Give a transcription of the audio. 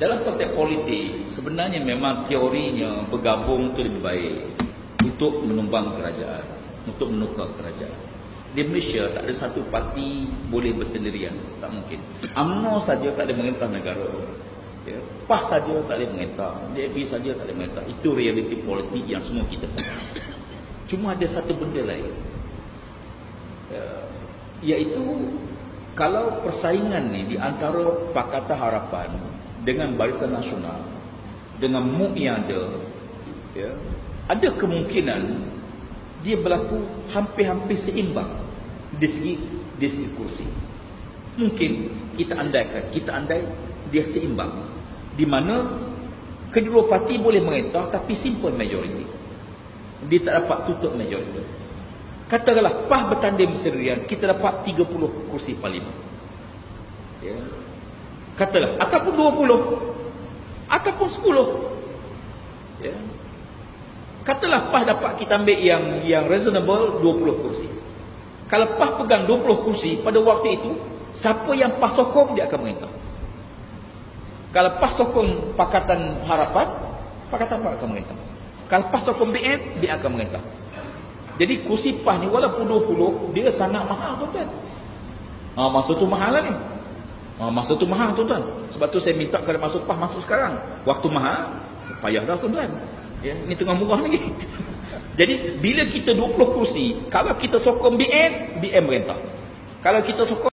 Dalam konteks politik, sebenarnya memang teorinya bergabung itu lebih baik untuk menumbang kerajaan, untuk menukar kerajaan. Di Malaysia tak ada satu parti boleh bersendirian, tak mungkin. UMNO saja tak boleh mengentah negara, ya. PAS saja tak boleh mengentah, DAP saja tak boleh mengentah. Itu realiti politik yang semua kita tahu. Cuma ada satu benda lain, iaitu kalau persaingan ni di antara Pakatan Harapan dengan Barisan Nasional, dengan MUK yang ada, ya, ada kemungkinan dia berlaku hampir-hampir seimbang di segi kursi. Mungkin kita andai dia seimbang, di mana kedua parti boleh mengentah tapi simple majority, dia tak dapat tutup majority. Katakanlah PAS bertanding bersendirian, kita dapat 30 kursi parlimen, ya. Katalah, ataupun 20, ataupun 10, ya. Katalah PAS dapat kita ambil yang reasonable 20 kursi. Kalau PAS pegang 20 kursi pada waktu itu, siapa yang PAS sokong dia akan mengentah. Kalau PAS sokong Pakatan Harapan, Pakatan Harapan akan mengentah. Kalau PAS sokong BN, dia akan mengentah. Jadi kursi PAS ni walaupun 20, dia sangat mahal, tuan-tuan. Masa tu mahal lah ni. Masa tu mahal, tuan-tuan. Sebab tu saya minta kalau masuk PAS, masuk sekarang. Waktu mahal, payah dah, tuan-tuan. Ya, ni tengah murah lagi. Jadi bila kita 20 kursi, kalau kita sokong BN merentah. Kalau kita sokong